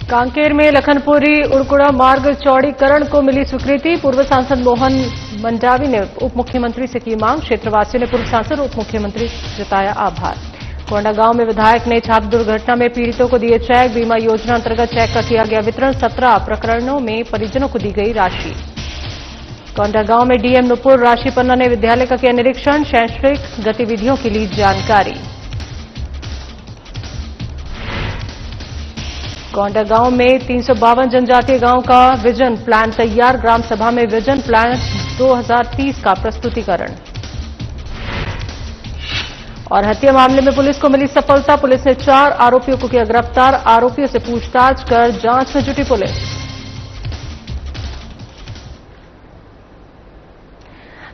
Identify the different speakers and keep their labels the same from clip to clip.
Speaker 1: कांकेर में लखनपुरी उड़कुड़ा मार्ग चौड़ीकरण को मिली स्वीकृति। पूर्व सांसद मोहन मंडावी ने उप मुख्यमंत्री से की मांग। क्षेत्रवासियों ने पूर्व सांसद उप मुख्यमंत्री जताया आभार। कोंडागांव में विधायक ने छात्र दुर्घटना में पीड़ितों को दिए चेक। बीमा योजना अंतर्गत चेक का किया गया वितरण। 17 प्रकरणों में परिजनों को दी गई राशि। कोंडागांव में डीएम नुपुर राशीपन्ना ने विद्यालय का किया निरीक्षण। शैक्षणिक गतिविधियों की ली जानकारी। कोंडागांव में 352 जनजातीय गांव का विजन प्लान तैयार। ग्राम सभा में विजन प्लान 2030 का प्रस्तुतिकरण। और हत्या मामले में पुलिस को मिली सफलता। पुलिस ने 4 आरोपियों को किया गिरफ्तार। आरोपियों से पूछताछ कर जांच में जुटी पुलिस।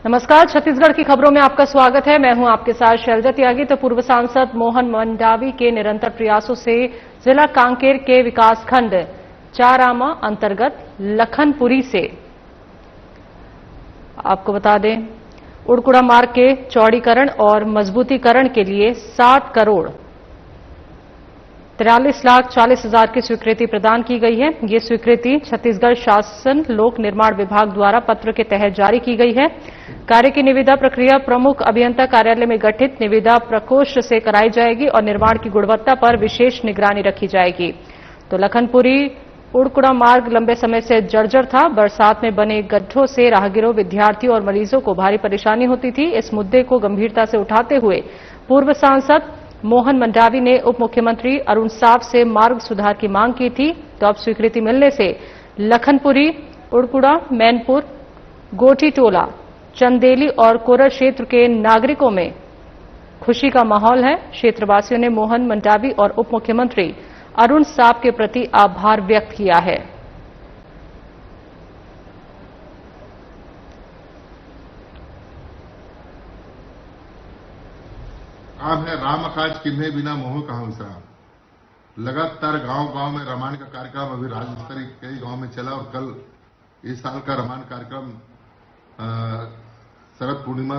Speaker 1: नमस्कार, छत्तीसगढ़ की खबरों में आपका स्वागत है। मैं हूं आपके साथ शैलजा त्यागी। तो पूर्व सांसद मोहन मंडावी के निरंतर प्रयासों से जिला कांकेर के विकासखंड चारामा अंतर्गत लखनपुरी से आपको बता दें उड़कुड़ा मार्ग के चौड़ीकरण और मजबूतीकरण के लिए 7 करोड़ 43,40,000 की स्वीकृति प्रदान की गई है। ये स्वीकृति छत्तीसगढ़ शासन लोक निर्माण विभाग द्वारा पत्र के तहत जारी की गई है। कार्य की निविदा प्रक्रिया प्रमुख अभियंता कार्यालय में गठित निविदा प्रकोष्ठ से कराई जाएगी और निर्माण की गुणवत्ता पर विशेष निगरानी रखी जाएगी। तो लखनपुरी उड़कुड़ा मार्ग लंबे समय से जर्जर था। बरसात में बने गड्ढों से राहगीरों, विद्यार्थियों और मरीजों को भारी परेशानी होती थी। इस मुद्दे को गंभीरता से उठाते हुए पूर्व सांसद मोहन मंडावी ने उप मुख्यमंत्री अरुण साव से मार्ग सुधार की मांग की थी। तो अब स्वीकृति मिलने से लखनपुरी, उड़कुड़ा, मैनपुर, गोठी टोला, चंदेली और कोरर क्षेत्र के नागरिकों में खुशी का माहौल है। क्षेत्रवासियों ने मोहन मंडावी और उप मुख्यमंत्री अरुण साव के प्रति आभार व्यक्त किया है।
Speaker 2: राम है राम आकाज किन्हे बिना मोह कहां विश्राम। लगातार गांव-गांव में रामायण का कार्यक्रम अभी राज्य स्तरीय कई गांव में चला और कल इस साल का रामायण कार्यक्रम शरद पूर्णिमा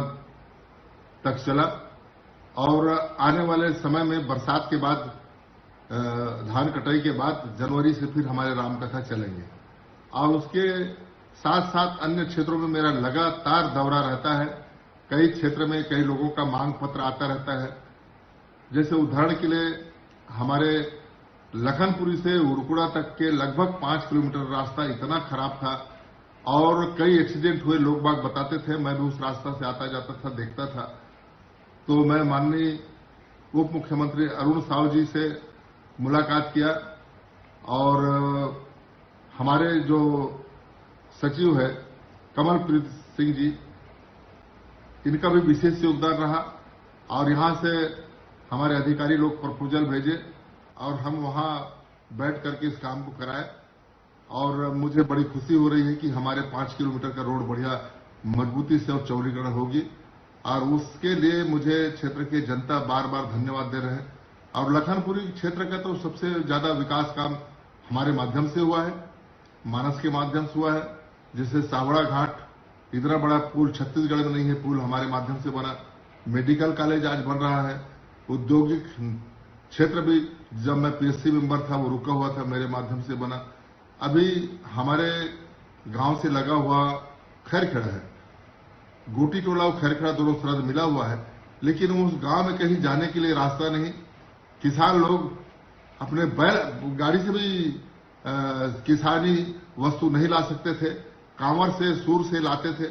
Speaker 2: तक चला। और आने वाले समय में बरसात के बाद, धान कटाई के बाद जनवरी से फिर हमारे रामकथा चलेंगे। और उसके साथ साथ अन्य क्षेत्रों में मेरा लगातार दौरा रहता है। कई क्षेत्र में कई लोगों का मांग पत्र आता रहता है। जैसे उदाहरण के लिए हमारे लखनपुरी से उड़कुड़ा तक के लगभग 5 किलोमीटर रास्ता इतना खराब था और कई एक्सीडेंट हुए। लोग बाग बताते थे, मैं भी उस रास्ता से आता जाता था, देखता था। तो मैं माननीय उप मुख्यमंत्री अरुण साव जी से मुलाकात किया और हमारे जो सचिव है कमलप्रीत सिंह जी, इनका भी विशेष योगदान रहा। और यहां से हमारे अधिकारी लोग प्रपोजल भेजे और हम वहां बैठ करके इस काम को कराए। और मुझे बड़ी खुशी हो रही है कि हमारे 5 किलोमीटर का रोड बढ़िया मजबूती से और चौड़ीकरण होगी। और उसके लिए मुझे क्षेत्र के जनता बार बार धन्यवाद दे रहे हैं। और लखनपुरी क्षेत्र का तो सबसे ज्यादा विकास काम हमारे माध्यम से हुआ है, मानस के माध्यम से हुआ है। जैसे सावड़ा घाट, इतना बड़ा पुल छत्तीसगढ़ में नहीं है, पुल हमारे माध्यम से बना। मेडिकल कॉलेज आज बन रहा है। औद्योगिक क्षेत्र भी, जब मैं पीएससी मेंबर था वो रुका हुआ था, मेरे माध्यम से बना। अभी हमारे गांव से लगा हुआ खैरखेड़ा है, गोटी टोला और खैरखेड़ा दोनों सरहद मिला हुआ है, लेकिन उस गांव में कहीं जाने के लिए रास्ता नहीं। किसान लोग अपने बैल गाड़ी से भी किसानी वस्तु नहीं ला सकते थे, कांवर से, सूर से लाते थे।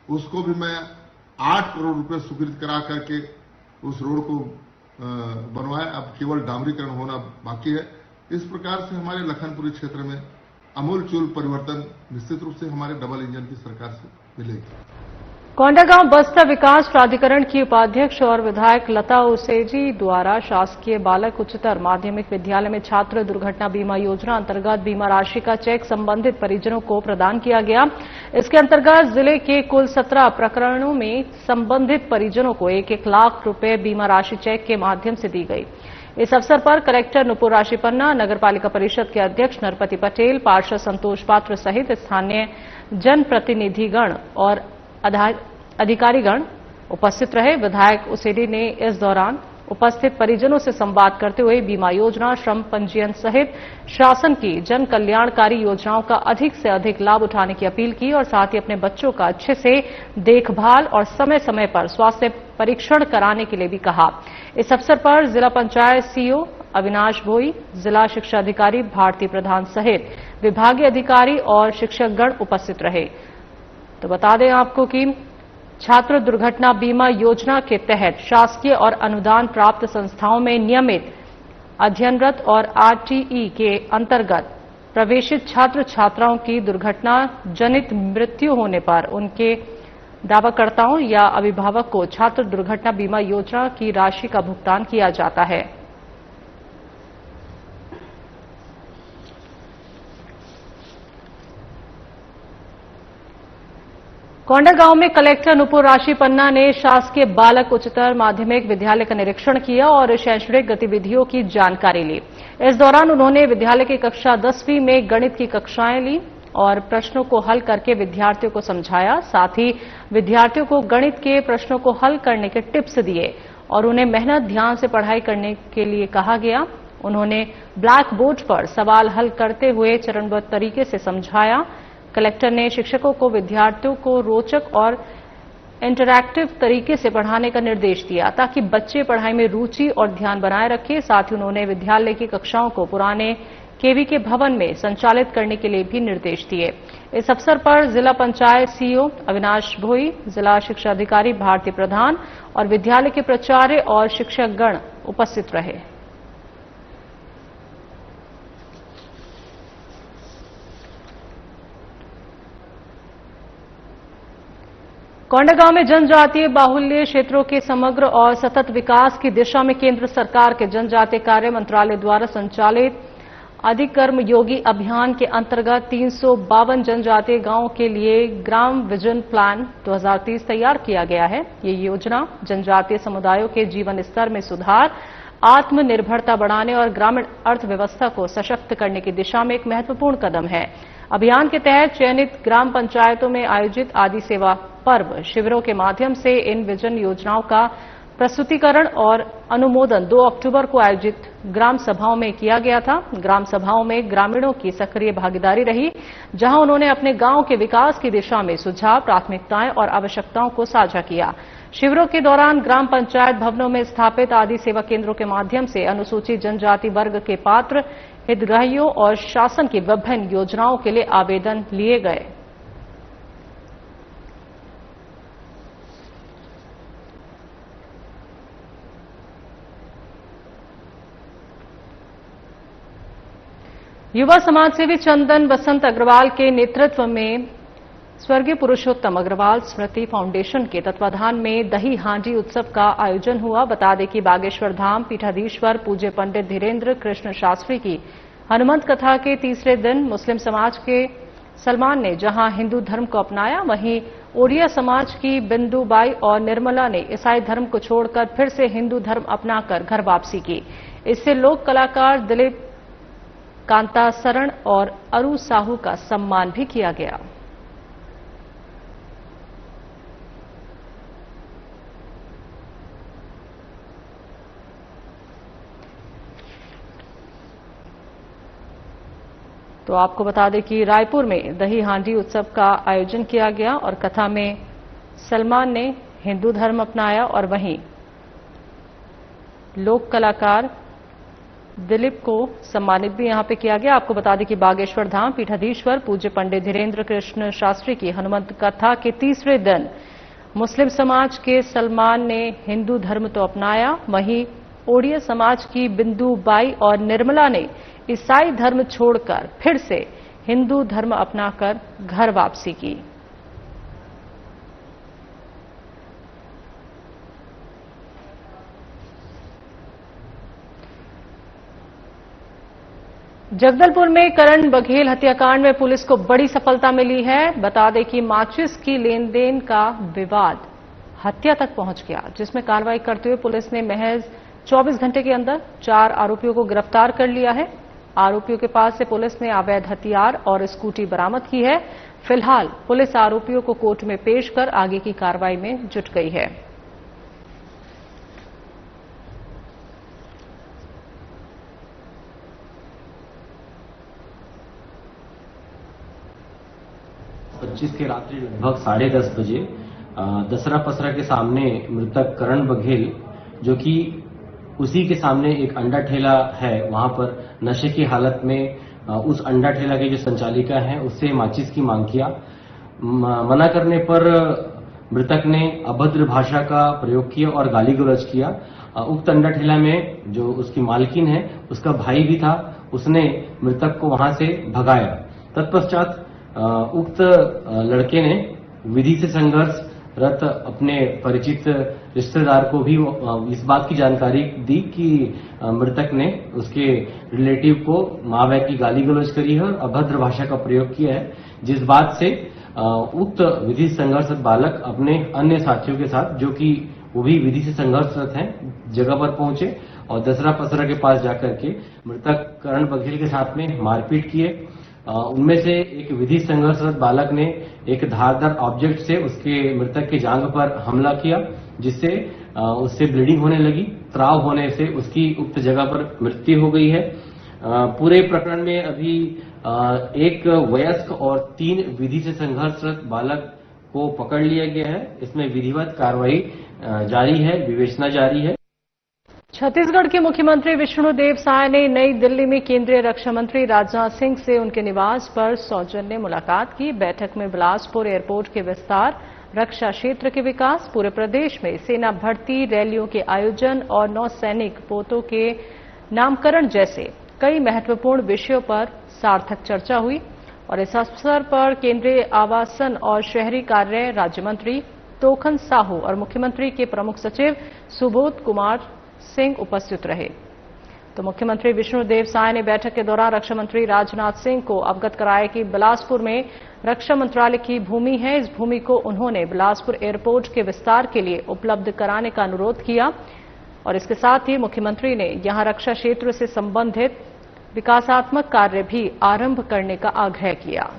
Speaker 2: उसको भी मैं 8 करोड़ रुपए स्वीकृत करा करके उस रोड को बनवाया। अब केवल डामरीकरण होना बाकी है। इस प्रकार से हमारे लखनपुरी क्षेत्र में आमूलचूल परिवर्तन निश्चित रूप से हमारे डबल इंजन की सरकार से मिलेगी।
Speaker 1: कोंडागांव बस्तर विकास प्राधिकरण की उपाध्यक्ष और विधायक लता उसेजी द्वारा शासकीय बालक उच्चतर माध्यमिक विद्यालय में छात्र दुर्घटना बीमा योजना अंतर्गत बीमा राशि का चेक संबंधित परिजनों को प्रदान किया गया। इसके अंतर्गत जिले के कुल 17 प्रकरणों में संबंधित परिजनों को 1-1 लाख रुपए बीमा राशि चेक के माध्यम से दी गई। इस अवसर पर कलेक्टर नुपुर राशीपन्ना, नगरपालिका परिषद के अध्यक्ष नरपति पटेल, पार्षद संतोष पात्र सहित स्थानीय जनप्रतिनिधिगण और अधिकारीगण उपस्थित रहे। विधायक उसेडी ने इस दौरान उपस्थित परिजनों से संवाद करते हुए बीमा योजना, श्रम पंजीयन सहित शासन की जन कल्याणकारी योजनाओं का अधिक से अधिक लाभ उठाने की अपील की और साथ ही अपने बच्चों का अच्छे से देखभाल और समय समय पर स्वास्थ्य परीक्षण कराने के लिए भी कहा। इस अवसर पर जिला पंचायत सीईओ अविनाश भोई, जिला शिक्षा अधिकारी भारती प्रधान सहित विभागीय अधिकारी और शिक्षकगण उपस्थित रहे। तो बता दें आपको कि छात्र दुर्घटना बीमा योजना के तहत शासकीय और अनुदान प्राप्त संस्थाओं में नियमित अध्ययनरत और आरटीई के अंतर्गत प्रवेशित छात्र छात्राओं की दुर्घटना जनित मृत्यु होने पर उनके दावाकर्ताओं या अभिभावक को छात्र दुर्घटना बीमा योजना की राशि का भुगतान किया जाता है। कोंडागांव में कलेक्टर नुपुर राशि पन्ना ने शासकीय बालक उच्चतर माध्यमिक विद्यालय का निरीक्षण किया और शैक्षणिक गतिविधियों की जानकारी ली। इस दौरान उन्होंने विद्यालय की कक्षा 10वीं में गणित की कक्षाएं ली और प्रश्नों को हल करके विद्यार्थियों को समझाया। साथ ही विद्यार्थियों को गणित के प्रश्नों को हल करने के टिप्स दिए और उन्हें मेहनत ध्यान से पढ़ाई करने के लिए कहा गया। उन्होंने ब्लैक बोर्ड पर सवाल हल करते हुए चरणबद्ध तरीके से समझाया। कलेक्टर ने शिक्षकों को विद्यार्थियों को रोचक और इंटरैक्टिव तरीके से पढ़ाने का निर्देश दिया ताकि बच्चे पढ़ाई में रुचि और ध्यान बनाए रखें। साथ ही उन्होंने विद्यालय की कक्षाओं को पुराने केवी के भवन में संचालित करने के लिए भी निर्देश दिए। इस अवसर पर जिला पंचायत सीईओ अविनाश भोई, जिला शिक्षा अधिकारी भारती प्रधान और विद्यालय के प्राचार्य और शिक्षकगण उपस्थित रहे। कोंडागांव में जनजातीय बाहुल्य क्षेत्रों के समग्र और सतत विकास की दिशा में केंद्र सरकार के जनजातीय कार्य मंत्रालय द्वारा संचालित अधिकर्म योगी अभियान के अंतर्गत 352 जनजातीय गांवों के लिए ग्राम विजन प्लान 2030 तैयार किया गया है। ये योजना जनजातीय समुदायों के जीवन स्तर में सुधार, आत्मनिर्भरता बढ़ाने और ग्रामीण अर्थव्यवस्था को सशक्त करने की दिशा में एक महत्वपूर्ण कदम है। अभियान के तहत चयनित ग्राम पंचायतों में आयोजित आदि सेवा पर्व शिविरों के माध्यम से इन विजन योजनाओं का प्रस्तुतिकरण और अनुमोदन 2 अक्टूबर को आयोजित ग्राम सभाओं में किया गया था। ग्राम सभाओं में ग्रामीणों की सक्रिय भागीदारी रही, जहां उन्होंने अपने गांव के विकास की दिशा में सुझाव, प्राथमिकताएं और आवश्यकताओं को साझा किया। शिविरों के दौरान ग्राम पंचायत भवनों में स्थापित आदि सेवा केंद्रों के माध्यम से अनुसूचित जनजाति वर्ग के पात्र हितग्राहियों और शासन की विभिन्न योजनाओं के लिए आवेदन लिए गए। युवा समाजसेवी चंदन बसंत अग्रवाल के नेतृत्व में स्वर्गीय पुरुषोत्तम अग्रवाल स्मृति फाउंडेशन के तत्वाधान में दही हांडी उत्सव का आयोजन हुआ। बता दें कि बागेश्वर धाम पीठाधीश्वर पूज्य पंडित धीरेन्द्र कृष्ण शास्त्री की हनुमंत कथा के तीसरे दिन मुस्लिम समाज के सलमान ने जहां हिंदू धर्म को अपनाया, वहीं ओडिया समाज की बिंदुबाई और निर्मला ने ईसाई धर्म को छोड़कर फिर से हिंदू धर्म अपनाकर घर वापसी की। इससे लोक कलाकार दिलीप कांता शरण और अरु साहू का सम्मान भी किया गया। तो आपको बता दें कि रायपुर में दही हांडी उत्सव का आयोजन किया गया और कथा में सलमान ने हिंदू धर्म अपनाया और वहीं लोक कलाकार दिलीप को सम्मानित भी यहां पे किया गया। आपको बता दें कि बागेश्वर धाम पीठाधीश्वर पूज्य पंडित धीरेन्द्र कृष्ण शास्त्री की हनुमंत कथा के तीसरे दिन मुस्लिम समाज के सलमान ने हिंदू धर्म तो अपनाया, वहीं ओडिया समाज की बिंदुबाई और निर्मला ने ईसाई धर्म छोड़कर फिर से हिंदू धर्म अपनाकर घर वापसी की। जगदलपुर में करण बघेल हत्याकांड में पुलिस को बड़ी सफलता मिली है। बता दें कि माचिस की लेन देन का विवाद हत्या तक पहुंच गया, जिसमें कार्रवाई करते हुए पुलिस ने महज 24 घंटे के अंदर 4 आरोपियों को गिरफ्तार कर लिया है। आरोपियों के पास से पुलिस ने अवैध हथियार और स्कूटी बरामद की है। फिलहाल पुलिस आरोपियों को कोर्ट में पेश कर आगे की कार्रवाई में जुट गई है।
Speaker 3: 25 के रात्रि लगभग 10:30 बजे दसरा पसरा के सामने मृतक करण बघेल, जो कि उसी के सामने एक अंडा ठेला है, वहां पर नशे की हालत में उस अंडा ठेला के जो संचालिका है उससे माचिस की मांग किया। मना करने पर मृतक ने अभद्र भाषा का प्रयोग किया और गाली गलौज किया। उक्त अंडा ठेला में जो उसकी मालकिन है उसका भाई भी था, उसने मृतक को वहां से भगाया। तत्पश्चात उक्त लड़के ने विधि से संघर्षरत अपने परिचित रिश्तेदार को भी इस बात की जानकारी दी कि मृतक ने उसके रिलेटिव को मां बहन की गाली गलौज करी है और अभद्र भाषा का प्रयोग किया है, जिस बात से उक्त विधि से संघर्षरत बालक अपने अन्य साथियों के साथ, जो कि वो भी विधि से संघर्षरत हैं, जगह पर पहुंचे और दसरा पसरा के पास जाकर के मृतक करण बघेल के साथ में मारपीट किए। उनमें से एक विधि संघर्षरत बालक ने एक धारदार ऑब्जेक्ट से उसके मृतक की जांघ पर हमला किया, जिससे उससे ब्लीडिंग होने लगी। त्राव होने से उसकी उक्त जगह पर मृत्यु हो गई है। पूरे प्रकरण में अभी एक वयस्क और 3 विधि से संघर्षरत बालक को पकड़ लिया गया है। इसमें विधिवत कार्रवाई जारी है, विवेचना जारी है।
Speaker 1: छत्तीसगढ़ के मुख्यमंत्री विष्णुदेव साय ने नई दिल्ली में केंद्रीय रक्षा मंत्री राजनाथ सिंह से उनके निवास पर सौजन्य मुलाकात की। बैठक में बिलासपुर एयरपोर्ट के विस्तार, रक्षा क्षेत्र के विकास, पूरे प्रदेश में सेना भर्ती रैलियों के आयोजन और नौसैनिक पोतों के नामकरण जैसे कई महत्वपूर्ण विषयों पर सार्थक चर्चा हुई। और इस अवसर पर केंद्रीय आवासन और शहरी कार्य राज्य मंत्री तोखन साहू और मुख्यमंत्री के प्रमुख सचिव सुबोध कुमार सिंह उपस्थित रहे। तो मुख्यमंत्री विष्णुदेव साय ने बैठक के दौरान रक्षा मंत्री राजनाथ सिंह को अवगत कराया कि बिलासपुर में रक्षा मंत्रालय की भूमि है। इस भूमि को उन्होंने बिलासपुर एयरपोर्ट के विस्तार के लिए उपलब्ध कराने का अनुरोध किया और इसके साथ ही मुख्यमंत्री ने यहां रक्षा क्षेत्र से संबंधित विकासात्मक कार्य भी आरंभ करने का आग्रह किया।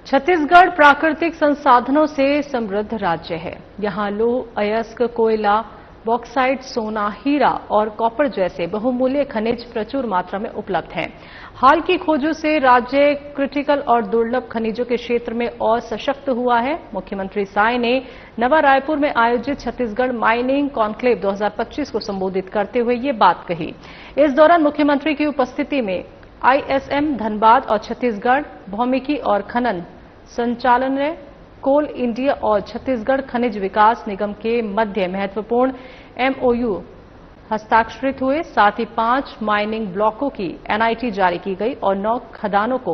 Speaker 1: छत्तीसगढ़ प्राकृतिक संसाधनों से समृद्ध राज्य है। यहां लौह, अयस्क, कोयला, बॉक्साइट, सोना, हीरा और कॉपर जैसे बहुमूल्य खनिज प्रचुर मात्रा में उपलब्ध हैं। हाल की खोजों से राज्य क्रिटिकल और दुर्लभ खनिजों के क्षेत्र में और सशक्त हुआ है। मुख्यमंत्री साय ने नवा रायपुर में आयोजित छत्तीसगढ़ माइनिंग कॉन्क्लेव 2025 को संबोधित करते हुए ये बात कही। इस दौरान मुख्यमंत्री की उपस्थिति में ISM धनबाद और छत्तीसगढ़ भौमिकी और खनन संचालनालय, कोल इंडिया और छत्तीसगढ़ खनिज विकास निगम के मध्य महत्वपूर्ण MOU हस्ताक्षरित हुए। साथ ही 5 माइनिंग ब्लॉकों की NIT जारी की गई और 9 खदानों को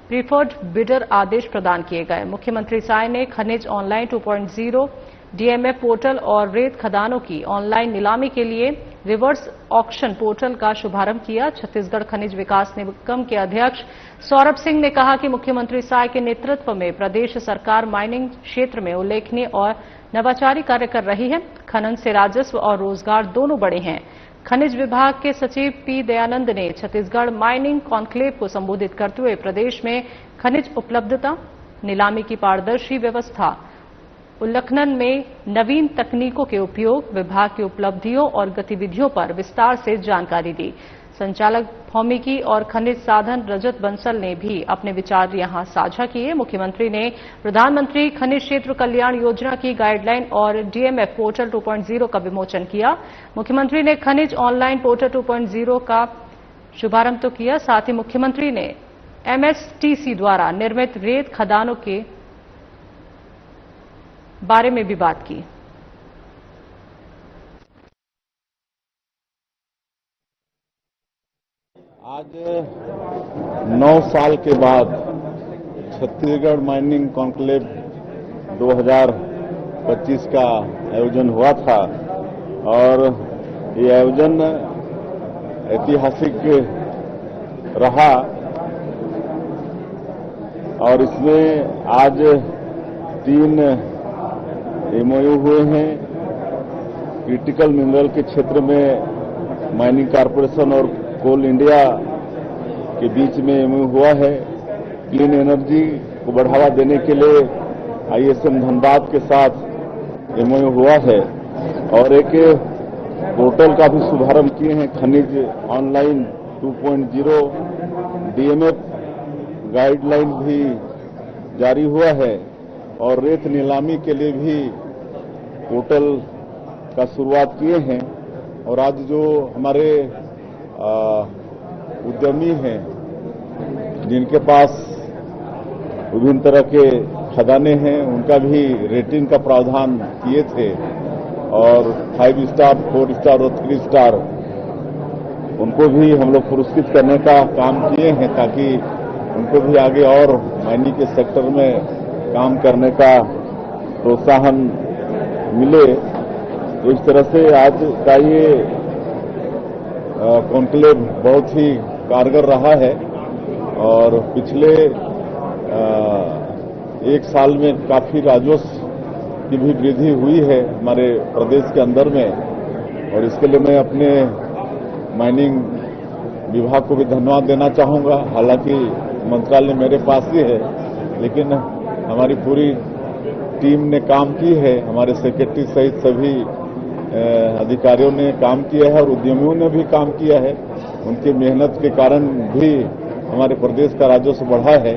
Speaker 1: प्रीफर्ड बिडर आदेश प्रदान किए गए। मुख्यमंत्री साय ने खनिज ऑनलाइन 2.0 DMF पोर्टल और रेत खदानों की ऑनलाइन नीलामी के लिए रिवर्स ऑक्शन पोर्टल का शुभारंभ किया। छत्तीसगढ़ खनिज विकास निगम के अध्यक्ष सौरभ सिंह ने कहा कि मुख्यमंत्री साय के नेतृत्व में प्रदेश सरकार माइनिंग क्षेत्र में उल्लेखनीय और नवाचारी कार्य कर रही है। खनन से राजस्व और रोजगार दोनों बढ़े हैं। खनिज विभाग के सचिव P दयानंद ने छत्तीसगढ़ माइनिंग कॉन्क्लेव को संबोधित करते हुए प्रदेश में खनिज उपलब्धता, नीलामी की पारदर्शी व्यवस्था, उल्लेखनन में नवीन तकनीकों के उपयोग, विभाग की उपलब्धियों और गतिविधियों पर विस्तार से जानकारी दी। संचालक भौमिकी और खनिज साधन रजत बंसल ने भी अपने विचार यहां साझा किए। मुख्यमंत्री ने प्रधानमंत्री खनिज क्षेत्र कल्याण योजना की गाइडलाइन और DMF पोर्टल 2.0 का विमोचन किया। मुख्यमंत्री ने खनिज ऑनलाइन पोर्टल 2.0 का शुभारंभ तो किया, साथ ही मुख्यमंत्री ने MSTC द्वारा निर्मित रेत खदानों के बारे में भी बात की।
Speaker 4: आज 9 साल के बाद छत्तीसगढ़ माइनिंग कॉन्क्लेव 2025 का आयोजन हुआ था और ये आयोजन ऐतिहासिक रहा और इसमें आज 3 MOU हुए हैं। क्रिटिकल मिनरल के क्षेत्र में माइनिंग कॉरपोरेशन और कोल इंडिया के बीच में MOU हुआ है। क्लीन एनर्जी को बढ़ावा देने के लिए ISM धनबाद के साथ एमओयू हुआ है और एक पोर्टल का भी शुभारंभ किए हैं। खनिज ऑनलाइन 2.0 डीएमएफ गाइडलाइन भी जारी हुआ है और रेत नीलामी के लिए भी पोर्टल का शुरुआत किए हैं। और आज जो हमारे उद्यमी हैं जिनके पास विभिन्न तरह के खदाने हैं, उनका भी रेटिंग का प्रावधान किए थे और 5 स्टार, 4 स्टार और 3 स्टार उनको भी हम लोग पुरस्कृत करने का काम किए हैं ताकि उनको भी आगे और माइनिंग के सेक्टर में काम करने का प्रोत्साहन मिले। तो इस तरह से आज का ये कॉन्क्लेव बहुत ही कारगर रहा है और पिछले एक साल में काफी राजस्व की भी वृद्धि हुई है हमारे प्रदेश के अंदर में और इसके लिए मैं अपने माइनिंग विभाग को भी धन्यवाद देना चाहूंगा। हालांकि मंत्रालय मेरे पास ही है लेकिन हमारी पूरी टीम ने काम की है, हमारे सेक्रेटरी सहित सभी अधिकारियों ने काम किया है और उद्यमियों ने भी काम किया है। उनकी मेहनत के कारण भी हमारे प्रदेश का राजस्व बढ़ा है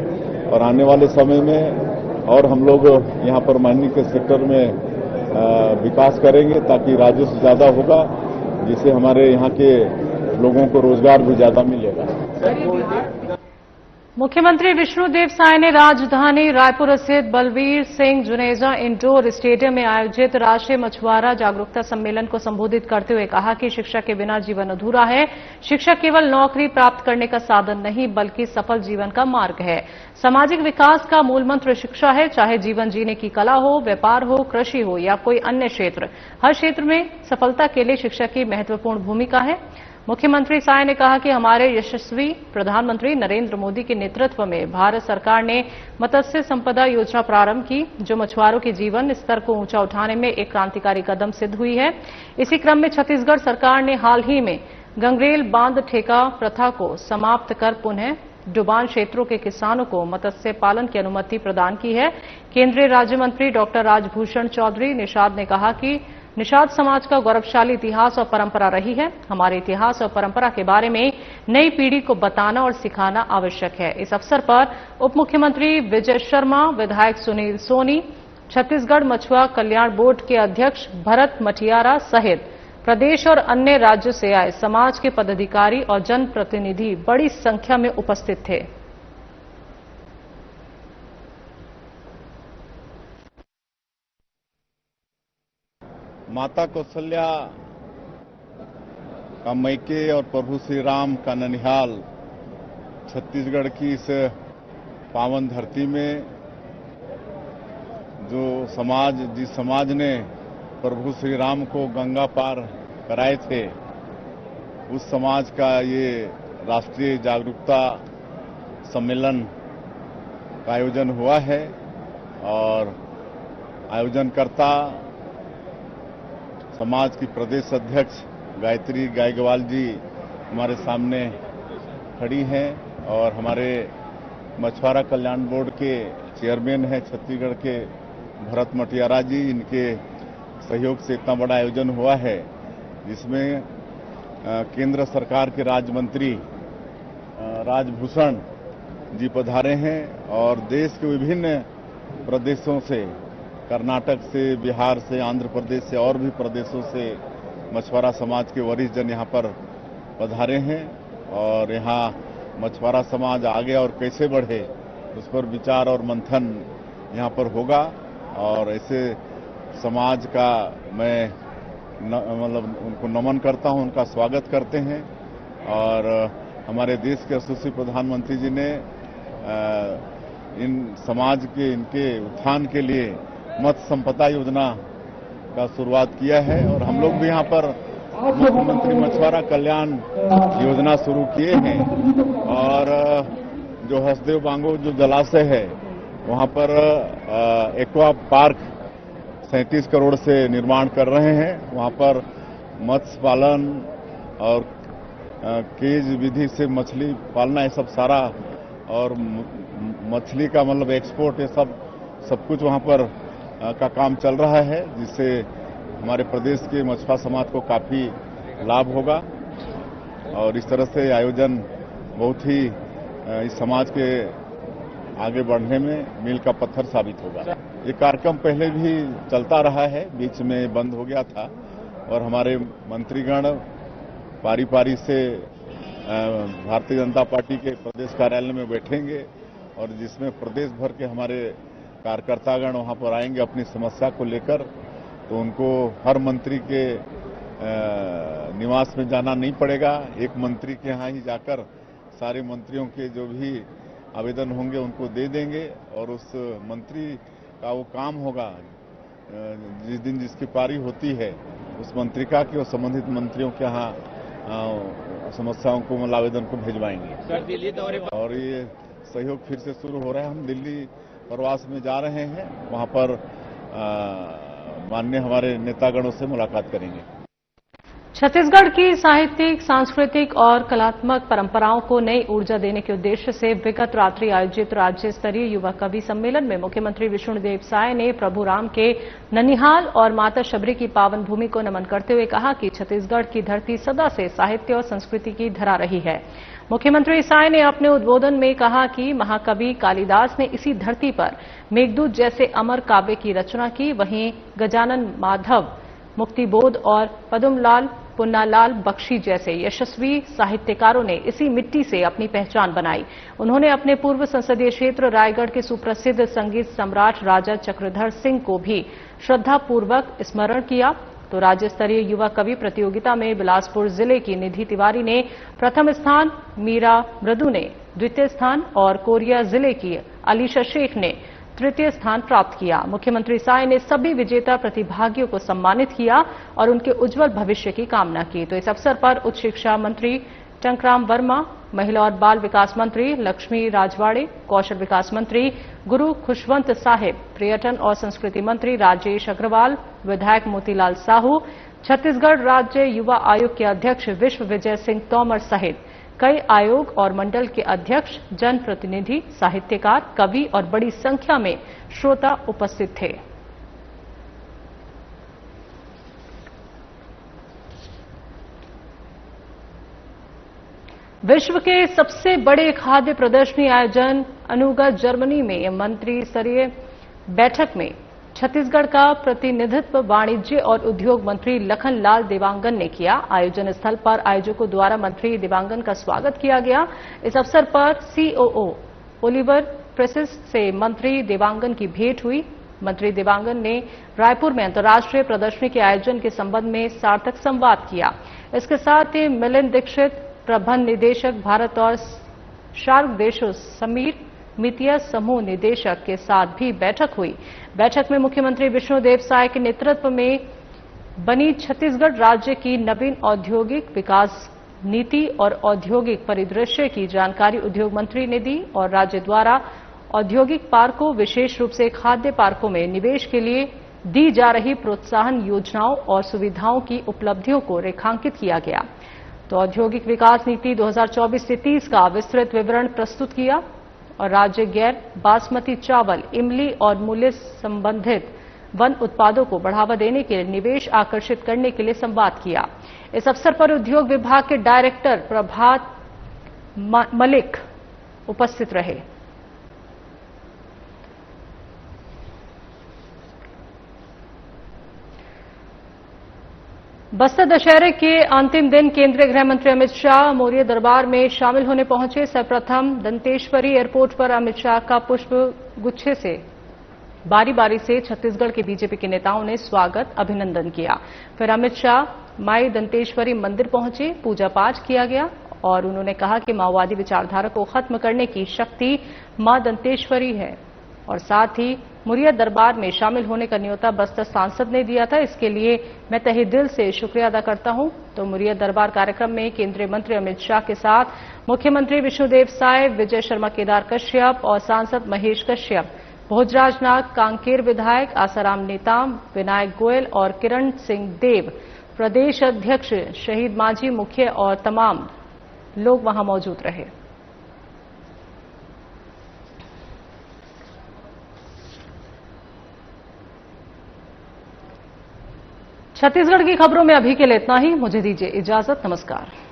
Speaker 4: और आने वाले समय में और हम लोग यहाँ पर माइनिंग के सेक्टर में विकास करेंगे ताकि राजस्व ज्यादा होगा, जिससे हमारे यहाँ के लोगों को रोजगार भी ज्यादा मिलेगा।
Speaker 1: मुख्यमंत्री विष्णुदेव साय ने राजधानी रायपुर स्थित बलवीर सिंह जुनेजा इंडोर स्टेडियम में आयोजित राष्ट्रीय मछुआरा जागरूकता सम्मेलन को संबोधित करते हुए कहा कि शिक्षा के बिना जीवन अधूरा है। शिक्षा केवल नौकरी प्राप्त करने का साधन नहीं बल्कि सफल जीवन का मार्ग है। सामाजिक विकास का मूल मंत्र शिक्षा है। चाहे जीवन जीने की कला हो, व्यापार हो, कृषि हो या कोई अन्य क्षेत्र, हर क्षेत्र में सफलता के लिए शिक्षा की महत्वपूर्ण भूमिका है। मुख्यमंत्री साय ने कहा कि हमारे यशस्वी प्रधानमंत्री नरेंद्र मोदी के नेतृत्व में भारत सरकार ने मत्स्य संपदा योजना प्रारंभ की, जो मछुआरों के जीवन स्तर को ऊंचा उठाने में एक क्रांतिकारी कदम सिद्ध हुई है। इसी क्रम में छत्तीसगढ़ सरकार ने हाल ही में गंगरेल बांध ठेका प्रथा को समाप्त कर पुनः डुबान क्षेत्रों के किसानों को मत्स्य पालन की अनुमति प्रदान की है। केंद्रीय राज्य मंत्री डॉक्टर राजभूषण चौधरी निषाद ने कहा कि निषाद समाज का गौरवशाली इतिहास और परंपरा रही है। हमारे इतिहास और परंपरा के बारे में नई पीढ़ी को बताना और सिखाना आवश्यक है। इस अवसर पर उप मुख्यमंत्री विजय शर्मा, विधायक सुनील सोनी, छत्तीसगढ़ मछुआ कल्याण बोर्ड के अध्यक्ष भरत मटियारा सहित प्रदेश और अन्य राज्यों से आए समाज के पदाधिकारी और जनप्रतिनिधि बड़ी संख्या में उपस्थित थे।
Speaker 4: माता कौशल्या का मैके और प्रभु श्री राम का ननिहाल छत्तीसगढ़ की इस पावन धरती में जिस समाज ने प्रभु श्री राम को गंगा पार कराए थे, उस समाज का ये राष्ट्रीय जागरूकता सम्मेलन का आयोजन हुआ है और आयोजनकर्ता समाज की प्रदेश अध्यक्ष गायत्री गायकवाल जी हमारे सामने खड़ी हैं और हमारे मछुआरा कल्याण बोर्ड के चेयरमैन हैं छत्तीसगढ़ के भरत मटियारा जी। इनके सहयोग से इतना बड़ा आयोजन हुआ है जिसमें केंद्र सरकार के राज्य मंत्री राजभूषण जी पधारे हैं और देश के विभिन्न प्रदेशों से, कर्नाटक से, बिहार से, आंध्र प्रदेश से और भी प्रदेशों से मछुआरा समाज के वरिष्ठ जन यहाँ पर पधारे हैं और यहाँ मछुआरा समाज आगे और कैसे बढ़े उस पर विचार और मंथन यहाँ पर होगा और ऐसे समाज का मैं उनको नमन करता हूँ, उनका स्वागत करते हैं। और हमारे देश के यशस्वी प्रधानमंत्री जी ने इन समाज के इनके उत्थान के लिए मत्स्य संपदा योजना का शुरुआत किया है और हम लोग भी यहाँ पर मुख्यमंत्री मछुआरा कल्याण योजना शुरू किए हैं और जो हसदेव बांगो जो जलाशय है वहाँ पर एक्वा पार्क 37 करोड़ से निर्माण कर रहे हैं। वहाँ पर मत्स्य पालन और केज विधि से मछली पालना ये सब सारा और मछली का मतलब एक्सपोर्ट ये सब कुछ वहाँ पर का काम चल रहा है, जिससे हमारे प्रदेश के मछुआ समाज को काफी लाभ होगा और इस तरह से आयोजन बहुत ही इस समाज के आगे बढ़ने में मील का पत्थर साबित होगा। ये कार्यक्रम पहले भी चलता रहा है, बीच में बंद हो गया था और हमारे मंत्रीगण पारी पारी से भारतीय जनता पार्टी के प्रदेश कार्यालय में बैठेंगे और जिसमें प्रदेश भर के हमारे कार्यकर्तागण वहां पर आएंगे अपनी समस्या को लेकर, तो उनको हर मंत्री के निवास में जाना नहीं पड़ेगा। एक मंत्री के यहाँ ही जाकर सारे मंत्रियों के जो भी आवेदन होंगे उनको दे देंगे और उस मंत्री का वो काम होगा, जिस दिन जिसकी पारी होती है उस मंत्री का कि वो संबंधित मंत्रियों के यहाँ समस्याओं को आवेदन को भिजवाएंगे। और ये सहयोग फिर से शुरू हो रहा है। हम दिल्ली प्रवास में जा रहे हैं, वहां पर माननीय हमारे नेतागणों से मुलाकात करेंगे।
Speaker 1: छत्तीसगढ़ की साहित्यिक, सांस्कृतिक और कलात्मक परंपराओं को नई ऊर्जा देने के उद्देश्य से विगत रात्रि आयोजित राज्य स्तरीय युवा कवि सम्मेलन में मुख्यमंत्री विष्णुदेव साय ने प्रभु राम के ननिहाल और माता शबरी की पावन भूमि को नमन करते हुए कहा कि छत्तीसगढ़ की धरती सदा से साहित्य और संस्कृति की धरा रही है। मुख्यमंत्री साय ने अपने उद्बोधन में कहा कि महाकवि कालिदास ने इसी धरती पर मेघदूत जैसे अमर काव्य की रचना की, वहीं गजानन माधव, मुक्तिबोध और पद्मलाल पुन्नालाल बख्शी जैसे यशस्वी साहित्यकारों ने इसी मिट्टी से अपनी पहचान बनाई। उन्होंने अपने पूर्व संसदीय क्षेत्र रायगढ़ के सुप्रसिद्ध संगीत सम्राट राजा चक्रधर सिंह को भी श्रद्धापूर्वक स्मरण किया। तो राज्य स्तरीय युवा कवि प्रतियोगिता में बिलासपुर जिले की निधि तिवारी ने प्रथम स्थान, मीरा मृदु ने द्वितीय स्थान और कोरिया जिले की अलीशा शेख ने तृतीय स्थान प्राप्त किया। मुख्यमंत्री साय ने सभी विजेता प्रतिभागियों को सम्मानित किया और उनके उज्जवल भविष्य की कामना की। तो इस अवसर पर उच्च शिक्षा मंत्री टंकराम वर्मा, महिला और बाल विकास मंत्री लक्ष्मी राजवाड़े, कौशल विकास मंत्री गुरु खुशवंत साहिब, पर्यटन और संस्कृति मंत्री राजेश अग्रवाल, विधायक मोतीलाल साहू, छत्तीसगढ़ राज्य युवा आयोग के अध्यक्ष विश्व विजय सिंह तोमर सहित कई आयोग और मंडल के अध्यक्ष, जनप्रतिनिधि, साहित्यकार, कवि और बड़ी संख्या में श्रोता उपस्थित थे। विश्व के सबसे बड़े खाद्य प्रदर्शनी आयोजन अनुगत जर्मनी में मंत्री स्तरीय बैठक में छत्तीसगढ़ का प्रतिनिधित्व वाणिज्य और उद्योग मंत्री लखनलाल देवांगन ने किया। आयोजन स्थल पर आयोजकों द्वारा मंत्री देवांगन का स्वागत किया गया। इस अवसर पर सीओओ ओलिवर प्रेसिस से मंत्री देवांगन की भेंट हुई। मंत्री देवांगन ने रायपुर में अंतर्राष्ट्रीय प्रदर्शनी के आयोजन के संबंध में सार्थक संवाद किया। इसके साथ ही मिलिंद दीक्षित, प्रबंध निदेशक भारत और सार्क देशों समीर मितिया समूह निदेशक के साथ भी बैठक हुई। बैठक में मुख्यमंत्री विष्णुदेव साय के नेतृत्व में बनी छत्तीसगढ़ राज्य की नवीन औद्योगिक विकास नीति और औद्योगिक परिदृश्य की जानकारी उद्योग मंत्री ने दी और राज्य द्वारा औद्योगिक पार्कों, विशेष रूप से खाद्य पार्कों में निवेश के लिए दी जा रही प्रोत्साहन योजनाओं और सुविधाओं की उपलब्धियों को रेखांकित किया गया। तो औद्योगिक विकास नीति 2024 से 30 का विस्तृत विवरण प्रस्तुत किया और राज्य गैर बासमती चावल, इमली और मूल्य संबंधित वन उत्पादों को बढ़ावा देने के लिए निवेश आकर्षित करने के लिए संवाद किया। इस अवसर पर उद्योग विभाग के डायरेक्टर प्रभात मलिक उपस्थित रहे। बस्तर दशहरे के अंतिम दिन केंद्रीय गृह मंत्री अमित शाह मौर्य दरबार में शामिल होने पहुंचे। सर्वप्रथम दंतेश्वरी एयरपोर्ट पर अमित शाह का पुष्प गुच्छे से बारी बारी से छत्तीसगढ़ के बीजेपी के नेताओं ने स्वागत, अभिनंदन किया। फिर अमित शाह माई दंतेश्वरी मंदिर पहुंचे, पूजा पाठ किया गया और उन्होंने कहा कि माओवादी विचारधारा को खत्म करने की शक्ति मां दंतेश्वरी है और साथ ही मुरिया दरबार में शामिल होने का न्योता बस्तर सांसद ने दिया था। इसके लिए मैं तहे दिल से शुक्रिया अदा करता हूं। तो मुरिया दरबार कार्यक्रम में केंद्रीय मंत्री अमित शाह के साथ मुख्यमंत्री विष्णुदेव साय, विजय शर्मा केदार कश्यप और सांसद महेश कश्यप, भोजराज नाग कांकेर विधायक, आसाराम नेताम, विनायक गोयल और किरण सिंह देव, प्रदेश अध्यक्ष शहीद मांझी मुखिया और तमाम लोग वहां मौजूद रहे। छत्तीसगढ़ की खबरों में अभी के लिए इतना ही। मुझे दीजिए इजाजत। नमस्कार।